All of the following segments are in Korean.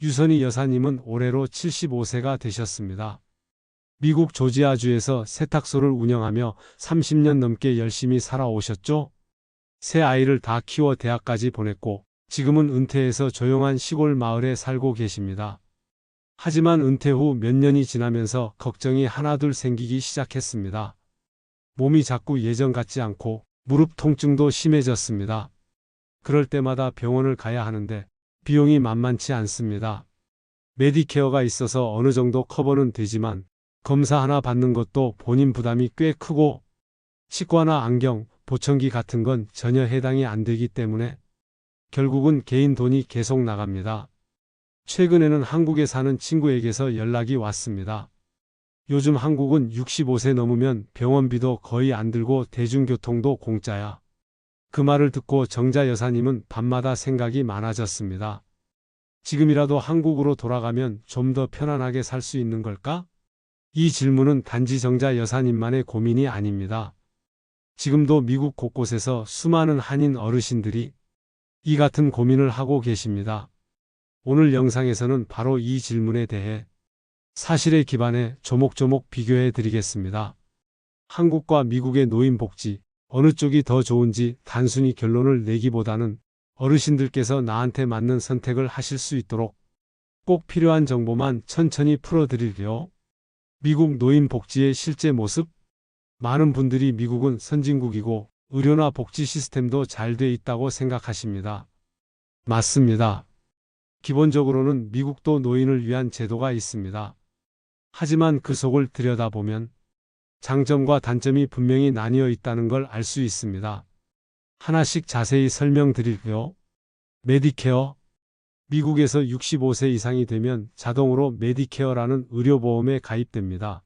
유선희 여사님은 올해로 75세가 되셨습니다. 미국 조지아주에서 세탁소를 운영하며 30년 넘게 열심히 살아오셨죠? 세 아이를 다 키워 대학까지 보냈고 지금은 은퇴해서 조용한 시골 마을에 살고 계십니다. 하지만 은퇴 후 몇 년이 지나면서 걱정이 하나둘 생기기 시작했습니다. 몸이 자꾸 예전 같지 않고 무릎 통증도 심해졌습니다. 그럴 때마다 병원을 가야 하는데 비용이 만만치 않습니다. 메디케어가 있어서 어느 정도 커버는 되지만 검사 하나 받는 것도 본인 부담이 꽤 크고 치과나 안경, 보청기 같은 건 전혀 해당이 안 되기 때문에 결국은 개인 돈이 계속 나갑니다. 최근에는 한국에 사는 친구에게서 연락이 왔습니다. 요즘 한국은 65세 넘으면 병원비도 거의 안 들고 대중교통도 공짜야. 그 말을 듣고 정자 여사님은 밤마다 생각이 많아졌습니다. 지금이라도 한국으로 돌아가면 좀 더 편안하게 살 수 있는 걸까? 이 질문은 단지 정자 여사님만의 고민이 아닙니다. 지금도 미국 곳곳에서 수많은 한인 어르신들이 이 같은 고민을 하고 계십니다. 오늘 영상에서는 바로 이 질문에 대해 사실에 기반해 조목조목 비교해 드리겠습니다. 한국과 미국의 노인복지, 어느 쪽이 더 좋은지 단순히 결론을 내기보다는 어르신들께서 나한테 맞는 선택을 하실 수 있도록 꼭 필요한 정보만 천천히 풀어드릴게요. 미국 노인복지의 실제 모습? 많은 분들이 미국은 선진국이고 의료나 복지 시스템도 잘 돼 있다고 생각하십니다. 맞습니다. 기본적으로는 미국도 노인을 위한 제도가 있습니다. 하지만 그 속을 들여다보면 장점과 단점이 분명히 나뉘어 있다는 걸 알 수 있습니다. 하나씩 자세히 설명드릴게요. 메디케어. 미국에서 65세 이상이 되면 자동으로 메디케어라는 의료보험에 가입됩니다.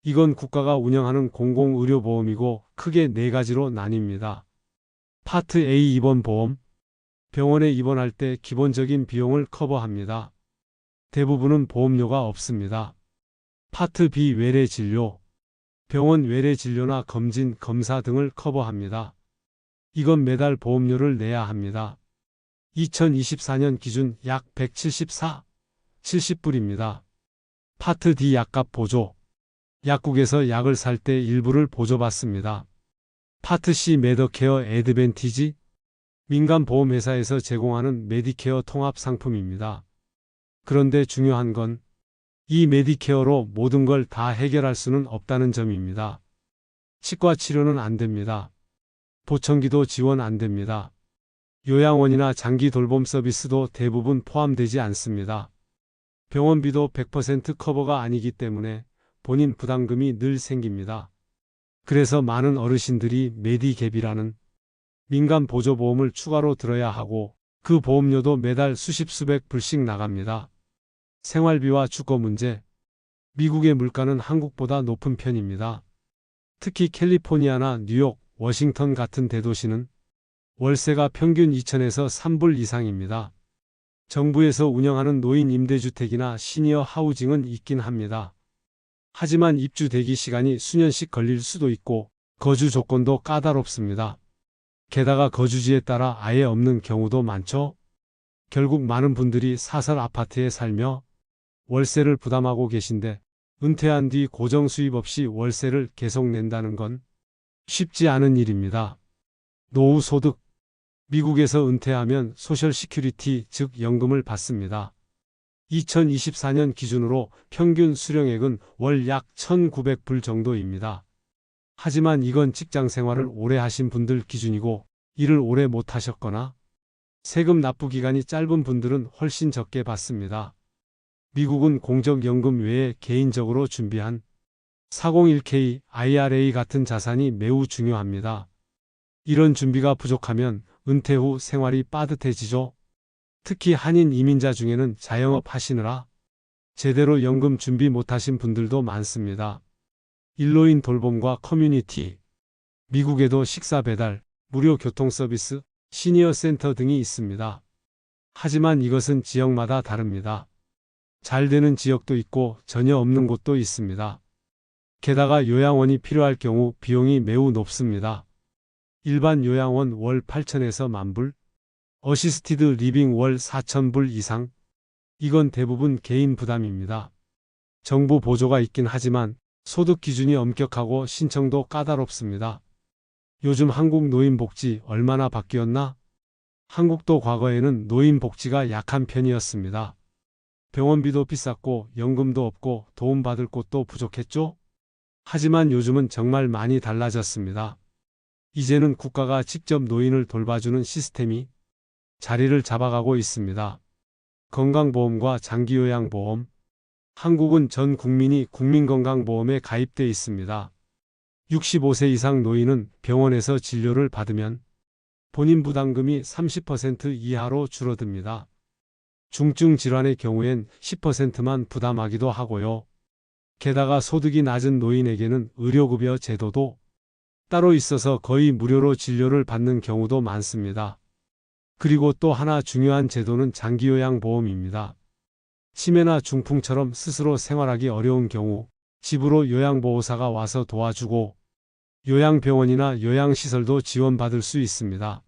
이건 국가가 운영하는 공공의료보험이고 크게 네 가지로 나뉩니다. 파트 A 입원보험. 병원에 입원할 때 기본적인 비용을 커버합니다. 대부분은 보험료가 없습니다. 파트 B 외래진료. 병원 외래진료나 검진, 검사 등을 커버합니다. 이건 매달 보험료를 내야 합니다. 2024년 기준 약 174, 70불입니다. 파트 D 약값 보조. 약국에서 약을 살 때 일부를 보조받습니다. 파트 C 메더케어 애드밴티지. 민간 보험회사에서 제공하는 메디케어 통합 상품입니다. 그런데 중요한 건 이 메디케어로 모든 걸 다 해결할 수는 없다는 점입니다. 치과 치료는 안 됩니다. 보청기도 지원 안 됩니다. 요양원이나 장기 돌봄 서비스도 대부분 포함되지 않습니다. 병원비도 100% 커버가 아니기 때문에 본인 부담금이 늘 생깁니다. 그래서 많은 어르신들이 메디갭이라는 민간 보조보험을 추가로 들어야 하고 그 보험료도 매달 수십 수백 불씩 나갑니다. 생활비와 주거 문제. 미국의 물가는 한국보다 높은 편입니다. 특히 캘리포니아나 뉴욕, 워싱턴 같은 대도시는 월세가 평균 2,000에서 3불 이상입니다. 정부에서 운영하는 노인 임대주택이나 시니어 하우징은 있긴 합니다. 하지만 입주 대기 시간이 수년씩 걸릴 수도 있고 거주 조건도 까다롭습니다. 게다가 거주지에 따라 아예 없는 경우도 많죠. 결국 많은 분들이 사설 아파트에 살며 월세를 부담하고 계신데 은퇴한 뒤 고정 수입 없이 월세를 계속 낸다는 건 쉽지 않은 일입니다. 노후 소득. 미국에서 은퇴하면 소셜 시큐리티, 즉 연금을 받습니다. 2024년 기준으로 평균 수령액은 월 약 1,900불 정도입니다. 하지만 이건 직장 생활을 오래 하신 분들 기준이고 일을 오래 못 하셨거나 세금 납부 기간이 짧은 분들은 훨씬 적게 받습니다. 미국은 공적연금 외에 개인적으로 준비한 401k, IRA 같은 자산이 매우 중요합니다. 이런 준비가 부족하면 은퇴 후 생활이 빠듯해지죠. 특히 한인 이민자 중에는 자영업 하시느라 제대로 연금 준비 못하신 분들도 많습니다. 일로인 돌봄과 커뮤니티. 미국에도 식사 배달, 무료 교통 서비스, 시니어 센터 등이 있습니다. 하지만 이것은 지역마다 다릅니다. 잘 되는 지역도 있고 전혀 없는 곳도 있습니다. 게다가 요양원이 필요할 경우 비용이 매우 높습니다. 일반 요양원 월 8,000에서 10,000불, 어시스티드 리빙 월 4,000불 이상, 이건 대부분 개인 부담입니다. 정부 보조가 있긴 하지만 소득 기준이 엄격하고 신청도 까다롭습니다. 요즘 한국 노인복지 얼마나 바뀌었나? 한국도 과거에는 노인복지가 약한 편이었습니다. 병원비도 비쌌고 연금도 없고 도움받을 곳도 부족했죠? 하지만 요즘은 정말 많이 달라졌습니다. 이제는 국가가 직접 노인을 돌봐주는 시스템이 자리를 잡아가고 있습니다. 건강보험과 장기요양보험. 한국은 전 국민이 국민건강보험에 가입돼 있습니다. 65세 이상 노인은 병원에서 진료를 받으면 본인 부담금이 30% 이하로 줄어듭니다. 중증 질환의 경우엔 10%만 부담하기도 하고요. 게다가 소득이 낮은 노인에게는 의료급여 제도도 따로 있어서 거의 무료로 진료를 받는 경우도 많습니다. 그리고 또 하나 중요한 제도는 장기요양보험입니다. 치매나 중풍처럼 스스로 생활하기 어려운 경우 집으로 요양보호사가 와서 도와주고 요양병원이나 요양시설도 지원받을 수 있습니다.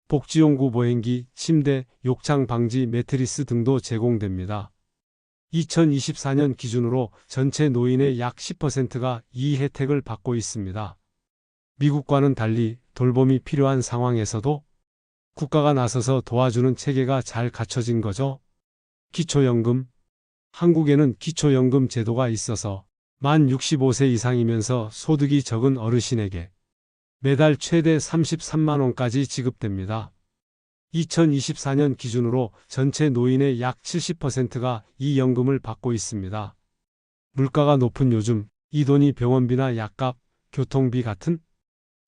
복지용구 보행기, 침대, 욕창 방지 매트리스 등도 제공됩니다. 2024년 기준으로 전체 노인의 약 10%가 이 혜택을 받고 있습니다. 미국과는 달리 돌봄이 필요한 상황에서도 국가가 나서서 도와주는 체계가 잘 갖춰진 거죠. 기초연금. 한국에는 기초연금 제도가 있어서 만 65세 이상이면서 소득이 적은 어르신에게 매달 최대 33만 원까지 지급됩니다. 2024년 기준으로 전체 노인의 약 70%가 이 연금을 받고 있습니다. 물가가 높은 요즘 이 돈이 병원비나 약값, 교통비 같은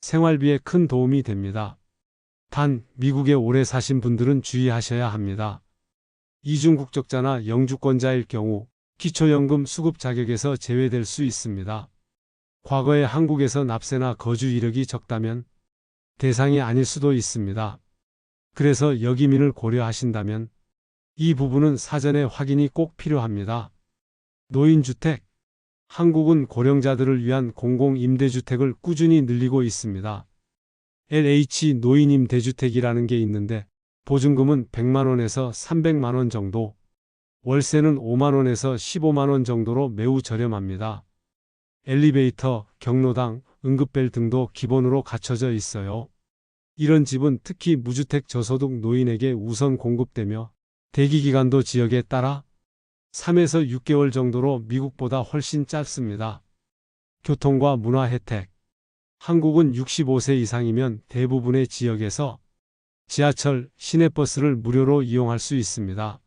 생활비에 큰 도움이 됩니다. 단, 미국에 오래 사신 분들은 주의하셔야 합니다. 이중 국적자나 영주권자일 경우 기초연금 수급 자격에서 제외될 수 있습니다. 과거에 한국에서 납세나 거주 이력이 적다면 대상이 아닐 수도 있습니다. 그래서 역이민을 고려하신다면 이 부분은 사전에 확인이 꼭 필요합니다. 노인주택. 한국은 고령자들을 위한 공공임대주택을 꾸준히 늘리고 있습니다. LH 노인임대주택이라는 게 있는데 보증금은 100만 원에서 300만 원 정도, 월세는 5만 원에서 15만 원 정도로 매우 저렴합니다. 엘리베이터, 경로당, 응급벨 등도 기본으로 갖춰져 있어요. 이런 집은 특히 무주택 저소득 노인에게 우선 공급되며 대기기간도 지역에 따라 3에서 6개월 정도로 미국보다 훨씬 짧습니다. 교통과 문화 혜택. 한국은 65세 이상이면 대부분의 지역에서 지하철, 시내버스를 무료로 이용할 수 있습니다.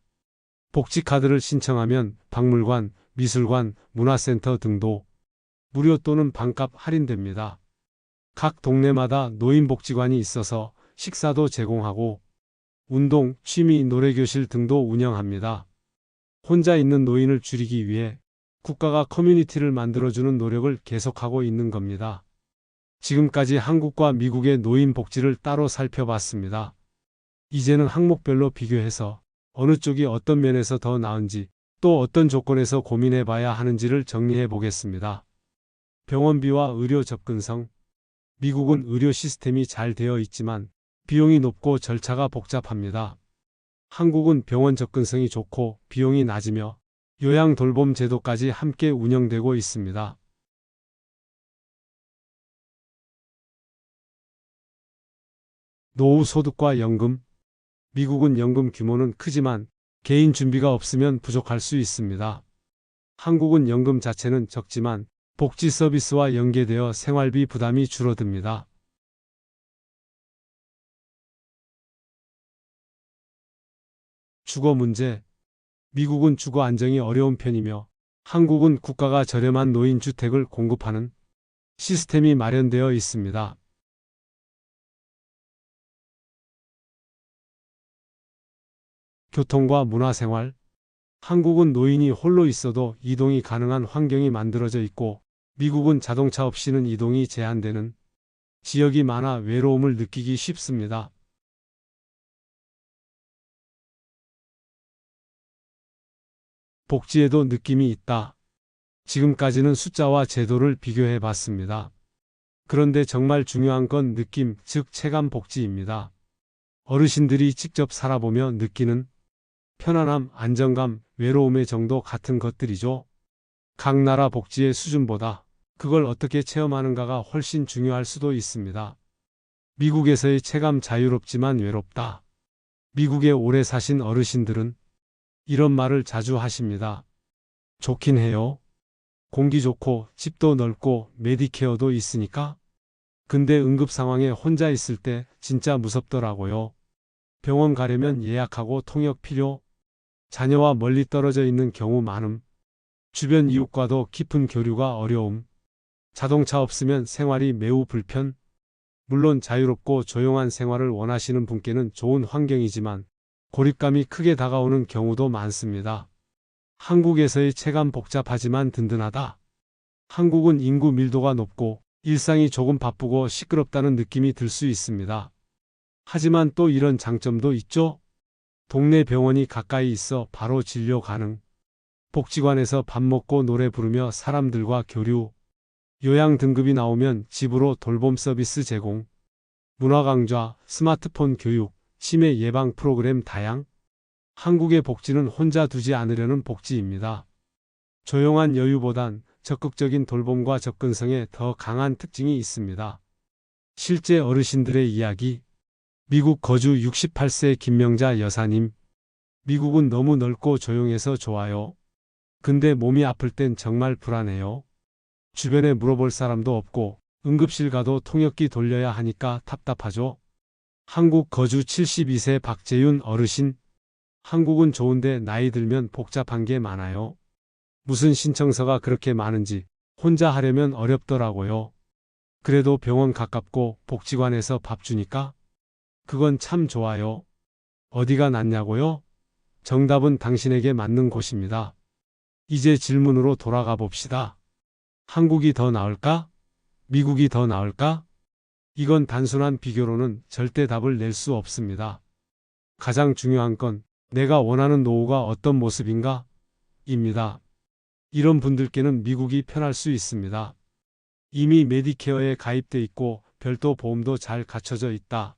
복지카드를 신청하면 박물관, 미술관, 문화센터 등도 무료 또는 반값 할인됩니다. 각 동네마다 노인복지관이 있어서 식사도 제공하고 운동, 취미, 노래교실 등도 운영합니다. 혼자 있는 노인을 줄이기 위해 국가가 커뮤니티를 만들어주는 노력을 계속하고 있는 겁니다. 지금까지 한국과 미국의 노인 복지를 따로 살펴봤습니다. 이제는 항목별로 비교해서 어느 쪽이 어떤 면에서 더 나은지 또 어떤 조건에서 고민해 봐야 하는지를 정리해 보겠습니다. 병원비와 의료 접근성. 미국은 의료 시스템이 잘 되어 있지만 비용이 높고 절차가 복잡합니다. 한국은 병원 접근성이 좋고 비용이 낮으며 요양 돌봄 제도까지 함께 운영되고 있습니다. 노후 소득과 연금. 미국은 연금 규모는 크지만 개인 준비가 없으면 부족할 수 있습니다. 한국은 연금 자체는 적지만 복지 서비스와 연계되어 생활비 부담이 줄어듭니다. 주거 문제. 미국은 주거 안정이 어려운 편이며 한국은 국가가 저렴한 노인 주택을 공급하는 시스템이 마련되어 있습니다. 교통과 문화생활. 한국은 노인이 홀로 있어도 이동이 가능한 환경이 만들어져 있고 미국은 자동차 없이는 이동이 제한되는 지역이 많아 외로움을 느끼기 쉽습니다. 복지에도 느낌이 있다. 지금까지는 숫자와 제도를 비교해 봤습니다. 그런데 정말 중요한 건 느낌, 즉 체감 복지입니다. 어르신들이 직접 살아보며 느끼는 편안함, 안정감, 외로움의 정도 같은 것들이죠. 각 나라 복지의 수준보다 그걸 어떻게 체험하는가가 훨씬 중요할 수도 있습니다. 미국에서의 체감 자유롭지만 외롭다. 미국에 오래 사신 어르신들은 이런 말을 자주 하십니다. 좋긴 해요. 공기 좋고 집도 넓고 메디케어도 있으니까. 근데 응급 상황에 혼자 있을 때 진짜 무섭더라고요. 병원 가려면 예약하고 통역 필요. 자녀와 멀리 떨어져 있는 경우 많음. 주변 이웃과도 깊은 교류가 어려움. 자동차 없으면 생활이 매우 불편. 물론 자유롭고 조용한 생활을 원하시는 분께는 좋은 환경이지만 고립감이 크게 다가오는 경우도 많습니다. 한국에서의 체감 복잡하지만 든든하다. 한국은 인구 밀도가 높고 일상이 조금 바쁘고 시끄럽다는 느낌이 들 수 있습니다. 하지만 또 이런 장점도 있죠. 동네 병원이 가까이 있어 바로 진료 가능. 복지관에서 밥 먹고 노래 부르며 사람들과 교류. 요양 등급이 나오면 집으로 돌봄 서비스 제공. 문화 강좌, 스마트폰 교육, 치매 예방 프로그램 다양. 한국의 복지는 혼자 두지 않으려는 복지입니다. 조용한 여유보단 적극적인 돌봄과 접근성에 더 강한 특징이 있습니다. 실제 어르신들의 이야기. 미국 거주 68세 김명자 여사님. 미국은 너무 넓고 조용해서 좋아요. 근데 몸이 아플 땐 정말 불안해요. 주변에 물어볼 사람도 없고 응급실 가도 통역기 돌려야 하니까 답답하죠. 한국 거주 72세 박재윤 어르신. 한국은 좋은데 나이 들면 복잡한 게 많아요. 무슨 신청서가 그렇게 많은지 혼자 하려면 어렵더라고요. 그래도 병원 가깝고 복지관에서 밥 주니까 그건 참 좋아요. 어디가 낫냐고요? 정답은 당신에게 맞는 곳입니다. 이제 질문으로 돌아가 봅시다. 한국이 더 나을까? 미국이 더 나을까? 이건 단순한 비교로는 절대 답을 낼 수 없습니다. 가장 중요한 건 내가 원하는 노후가 어떤 모습인가? 입니다. 이런 분들께는 미국이 편할 수 있습니다. 이미 메디케어에 가입돼 있고 별도 보험도 잘 갖춰져 있다.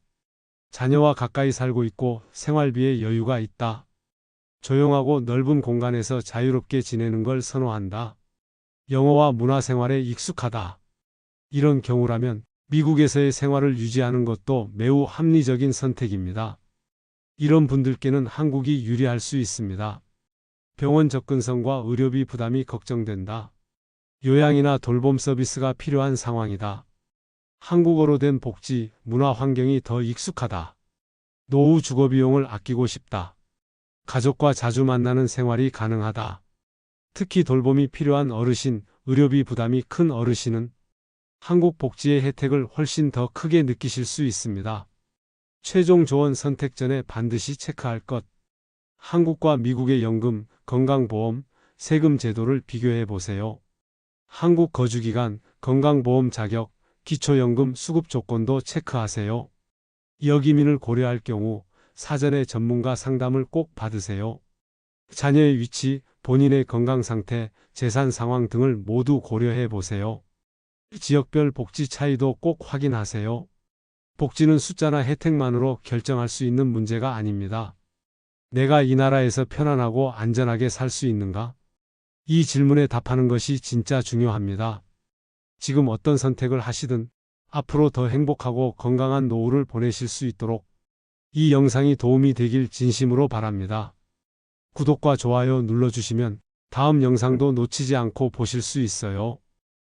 자녀와 가까이 살고 있고 생활비에 여유가 있다. 조용하고 넓은 공간에서 자유롭게 지내는 걸 선호한다. 영어와 문화생활에 익숙하다. 이런 경우라면 미국에서의 생활을 유지하는 것도 매우 합리적인 선택입니다. 이런 분들께는 한국이 유리할 수 있습니다. 병원 접근성과 의료비 부담이 걱정된다. 요양이나 돌봄 서비스가 필요한 상황이다. 한국어로 된 복지, 문화 환경이 더 익숙하다. 노후 주거 비용을 아끼고 싶다. 가족과 자주 만나는 생활이 가능하다. 특히 돌봄이 필요한 어르신, 의료비 부담이 큰 어르신은 한국 복지의 혜택을 훨씬 더 크게 느끼실 수 있습니다. 최종 조언 선택 전에 반드시 체크할 것. 한국과 미국의 연금, 건강보험, 세금 제도를 비교해 보세요. 한국 거주기간, 건강보험 자격, 기초연금 수급 조건도 체크하세요. 이어기민을 고려할 경우 사전에 전문가 상담을 꼭 받으세요. 자녀의 위치, 본인의 건강 상태, 재산 상황 등을 모두 고려해 보세요. 지역별 복지 차이도 꼭 확인하세요. 복지는 숫자나 혜택만으로 결정할 수 있는 문제가 아닙니다. 내가 이 나라에서 편안하고 안전하게 살 수 있는가? 이 질문에 답하는 것이 진짜 중요합니다. 지금 어떤 선택을 하시든 앞으로 더 행복하고 건강한 노후를 보내실 수 있도록 이 영상이 도움이 되길 진심으로 바랍니다. 구독과 좋아요 눌러주시면 다음 영상도 놓치지 않고 보실 수 있어요.